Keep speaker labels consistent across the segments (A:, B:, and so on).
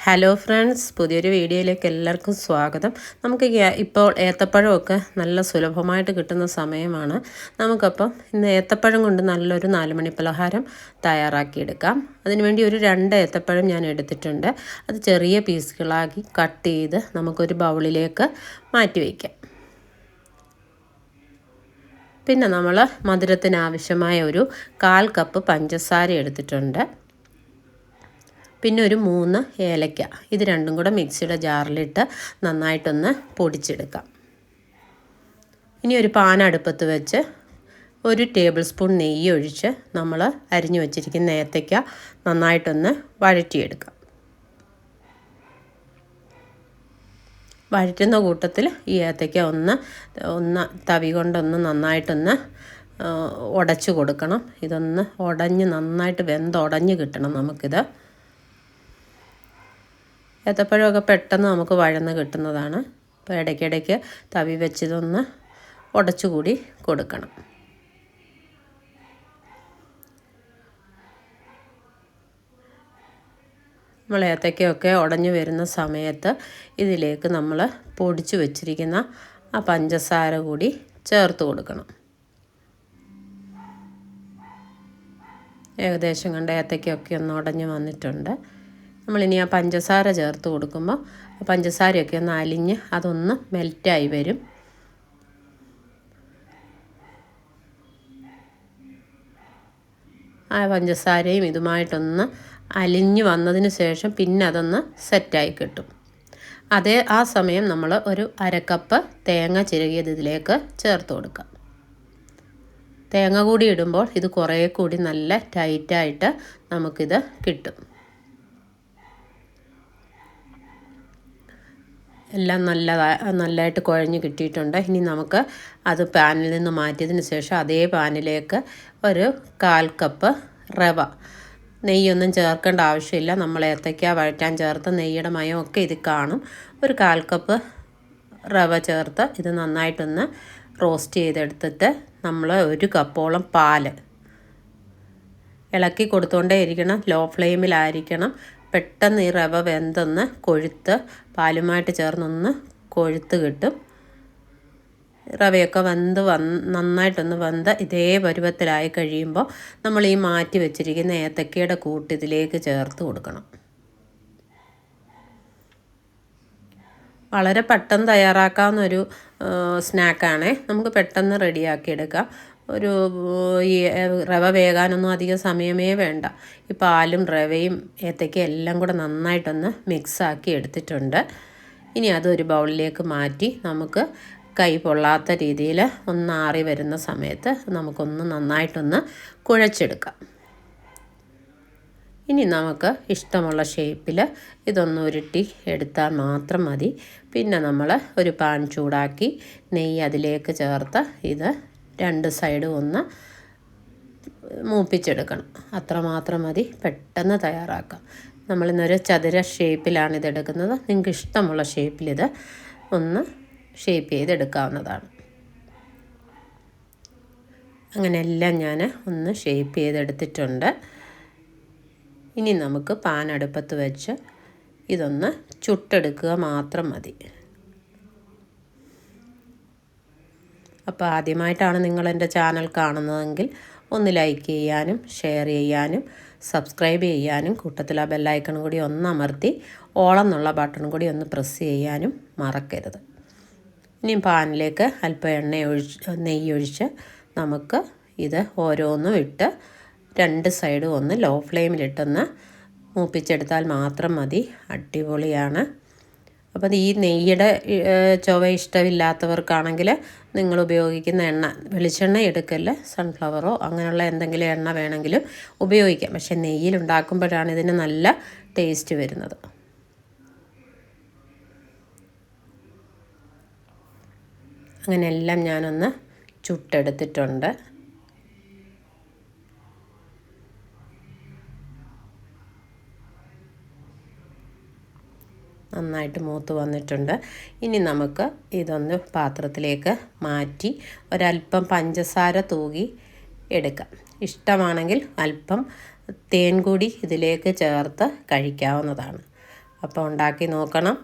A: Hello friends, പുതിയൊരു വീഡിയോയിലേക്ക് എല്ലാവർക്കും സ്വാഗതം. നമുക്ക് ഇപ്പോൾ ഏത്തപ്പഴമൊക്കെ നല്ല സുലഭമായിട്ട് കിട്ടുന്ന സമയമാണ്. നമുക്കപ്പം ഇന്ന് ഏത്തപ്പഴം കൊണ്ട് നല്ലൊരു 4 മണി പലഹാരം തയ്യാറാക്കിയെടുക്കാം. അതിനുവേണ്ടി ഒരു 2 ഏത്തപ്പഴം ഞാൻ എടുത്തിട്ടുണ്ട്. അത് ചെറിയ പീസുകളാക്കി കട്ട് ചെയ്ത് നമുക്കൊരു ബൗളിലേക്ക് മാറ്റി വയ്ക്കാം. പിന്നെ നമ്മൾ മധുരത്തിന് ആവശ്യമായ ഒരു 1/4 കപ്പ് പഞ്ചസാര എടുത്തിട്ടുണ്ട്. പിന്നെ ഒരു 3 ഏലക്ക, ഇത് രണ്ടും കൂടെ മിക്സിയുടെ ജാറിലിട്ട് നന്നായിട്ടൊന്ന് പൊടിച്ചെടുക്കാം. ഇനി ഒരു പാൻ അടുപ്പത്ത് വെച്ച് 1 ടേബിൾ സ്പൂൺ നെയ്യ് ഒഴിച്ച് നമ്മൾ അരിഞ്ഞു വച്ചിരിക്കുന്ന ഏത്തയ്ക്ക നന്നായിട്ടൊന്ന് വഴറ്റിയെടുക്കാം. വഴറ്റുന്ന കൂട്ടത്തിൽ ഈ ഏത്തയ്ക്ക ഒന്ന് തവി കൊണ്ടൊന്ന് നന്നായിട്ടൊന്ന് ഉടച്ചു കൊടുക്കണം. ഇതൊന്ന് ഉടഞ്ഞ് നന്നായിട്ട് വെന്തുടഞ്ഞ് കിട്ടണം നമുക്കിത്. ഏത്തപ്പഴമൊക്കെ പെട്ടെന്ന് നമുക്ക് വഴന്ന് കിട്ടുന്നതാണ്. അപ്പോൾ ഇടയ്ക്കിടയ്ക്ക് തവി വെച്ചിതൊന്ന് ഉടച്ചുകൂടി കൊടുക്കണം. നമ്മൾ ഏത്തയ്ക്കയൊക്കെ ഉടഞ്ഞു വരുന്ന സമയത്ത് ഇതിലേക്ക് നമ്മൾ പൊടിച്ചു വച്ചിരിക്കുന്ന ആ പഞ്ചസാര കൂടി ചേർത്ത് കൊടുക്കണം. ഏകദേശം കണ്ട ഏത്തയ്ക്കയൊക്കെ ഒന്ന് ഉടഞ്ഞു വന്നിട്ടുണ്ട്. നമ്മളിനി ആ പഞ്ചസാര ചേർത്ത് കൊടുക്കുമ്പോൾ ആ പഞ്ചസാരയൊക്കെ ഒന്ന് അലിഞ്ഞ് അതൊന്ന് മെൽറ്റായി വരും. ആ പഞ്ചസാരയും ഇതുമായിട്ടൊന്ന് അലിഞ്ഞ് വന്നതിന് ശേഷം പിന്നെ അതൊന്ന് സെറ്റായി കിട്ടും. ആ സമയം നമ്മൾ ഒരു 1/2 കപ്പ് തേങ്ങ ചിരകിയത് ഇതിലേക്ക് ചേർത്ത് കൊടുക്കാം. തേങ്ങ കൂടി ഇടുമ്പോൾ ഇത് കുറേ കൂടി നല്ല ടൈറ്റായിട്ട് നമുക്കിത് കിട്ടും. എല്ലാം നല്ലതായിട്ട് കുഴഞ്ഞ് കിട്ടിയിട്ടുണ്ട്. ഇനി നമുക്ക് അത് പാനിൽ നിന്ന് മാറ്റിയതിന് ശേഷം അതേ പാനിലേക്ക് ഒരു 1/4 കപ്പ് റവ, നെയ്യൊന്നും ചേർക്കേണ്ട ആവശ്യമില്ല. നമ്മൾ ഏത്തയ്ക്ക വഴറ്റാൻ ചേർത്ത് നെയ്യുടെ മയമൊക്കെ ഇത് കാണും. ഒരു 1/4 കപ്പ് റവ ചേർത്ത് ഇത് നന്നായിട്ടൊന്ന് റോസ്റ്റ് ചെയ്തെടുത്തിട്ട് നമ്മൾ 1 കപ്പോളം പാൽ ഇളക്കി കൊടുത്തുകൊണ്ടേ ഇരിക്കണം. ലോ ഫ്ലെയിമിലായിരിക്കണം. പെട്ടെന്ന് ഈ റവ വെന്തൊന്ന് കൊഴുത്ത് പാലുമായിട്ട് ചേർന്നൊന്ന് കൊഴുത്ത് കിട്ടും. റവയൊക്കെ നന്നായിട്ടൊന്ന് വെന്ത് ഇതേ പരുവത്തിലായി കഴിയുമ്പോൾ നമ്മൾ ഈ മാറ്റി വെച്ചിരിക്കുന്ന ഏത്തക്കയുടെ കൂട്ട് ഇതിലേക്ക് ചേർത്ത് കൊടുക്കണം. വളരെ പെട്ടെന്ന് തയ്യാറാക്കാവുന്നൊരു സ്നാക്കാണേ. നമുക്ക് പെട്ടെന്ന് റെഡിയാക്കിയെടുക്കാം. ഈ റവ വേകാനൊന്നും അധികം സമയമേ വേണ്ട. ഈ പാലും റവയും ഏത്തയ്ക്കയും എല്ലാം കൂടെ നന്നായിട്ടൊന്ന് മിക്സാക്കി എടുത്തിട്ടുണ്ട്. ഇനി അതൊരു ബൗളിലേക്ക് മാറ്റി നമുക്ക് കൈ പൊള്ളാത്ത രീതിയിൽ ഒന്ന് ആറി വരുന്ന സമയത്ത് നമുക്കൊന്ന് നന്നായിട്ടൊന്ന് കുഴച്ചെടുക്കാം. ഇനി നമുക്ക് ഇഷ്ടമുള്ള ഷേപ്പിൽ ഇതൊന്ന് ഉരുട്ടി എടുത്താൽ മാത്രം മതി. പിന്നെ നമ്മൾ ഒരു പാൻ ചൂടാക്കി നെയ്യ് അതിലേക്ക് ചേർത്ത് ഇത് 2 സൈഡും ഒന്ന് മൂപ്പിച്ചെടുക്കണം. അത്രമാത്രം മതി. പെട്ടെന്ന് തയ്യാറാക്കാം. നമ്മളിന്നൊരു ചതുര ഷേപ്പിലാണ് ഇതെടുക്കുന്നത്. നിങ്ങൾക്ക് ഇഷ്ടമുള്ള ഷേപ്പിലിത് ഒന്ന് ഷേപ്പ് ചെയ്തെടുക്കാവുന്നതാണ്. അങ്ങനെ എല്ലാം ഞാൻ ഒന്ന് ഷേപ്പ് ചെയ്തെടുത്തിട്ടുണ്ട്. ഇനി നമുക്ക് പാൻ അടുപ്പത്ത് വെച്ച് ഇതൊന്ന് ചുട്ടെടുക്കുക മാത്രം മതി. അപ്പോൾ ആദ്യമായിട്ടാണ് നിങ്ങൾ എൻ്റെ ചാനൽ കാണുന്നതെങ്കിൽ ഒന്ന് ലൈക്ക് ചെയ്യാനും ഷെയർ ചെയ്യാനും സബ്സ്ക്രൈബ് ചെയ്യാനും കൂട്ടത്തിൽ ആ ബെല്ലൈക്കൺ കൂടി ഒന്ന് അമർത്തി ഓളെന്നുള്ള ബട്ടൺ കൂടി ഒന്ന് പ്രസ് ചെയ്യാനും മറക്കരുത്. ഇനി പാനിലേക്ക് അല്പം നെയ്യ് ഒഴിച്ച് നമുക്ക് ഇത് ഓരോന്നും ഇട്ട് 2 സൈഡും ഒന്ന് ലോ ഫ്ലെയിമിലിട്ടൊന്ന് മൂപ്പിച്ചെടുത്താൽ മാത്രം മതി. അടിപൊളിയാണ്. അപ്പോൾ ഈ നെയ്യുടെ ചുവ ഇഷ്ടമില്ലാത്തവർക്കാണെങ്കിൽ നിങ്ങൾ ഉപയോഗിക്കുന്ന എണ്ണ, വെളിച്ചെണ്ണ എടുക്കല്ല, സൺഫ്ലവറോ അങ്ങനെയുള്ള എന്തെങ്കിലും എണ്ണ വേണമെങ്കിലും ഉപയോഗിക്കാം. പക്ഷേ നെയ്യിലുണ്ടാക്കുമ്പോഴാണ് ഇതിന് നല്ല ടേസ്റ്റ് വരുന്നത്. അങ്ങനെ എല്ലാം ഞാനൊന്ന് ചുട്ടെടുത്തിട്ടുണ്ട്. നന്നായിട്ട് മൂത്ത് വന്നിട്ടുണ്ട്. ഇനി നമുക്ക് ഇതൊന്ന് പാത്രത്തിലേക്ക് മാറ്റി ഒരല്പം പഞ്ചസാര തൂകി എടുക്കാം. ഇഷ്ടമാണെങ്കിൽ അല്പം തേൻ കൂടി ഇതിലേക്ക് ചേർത്ത് കഴിക്കാവുന്നതാണ്. അപ്പോൾ ഉണ്ടാക്കി നോക്കണം.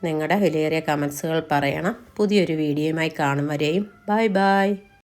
A: നിങ്ങളുടെ വിലയേറിയ കമൻസുകൾ പറയണം. പുതിയൊരു വീഡിയോയുമായി കാണും വരെയും ബൈ ബൈ.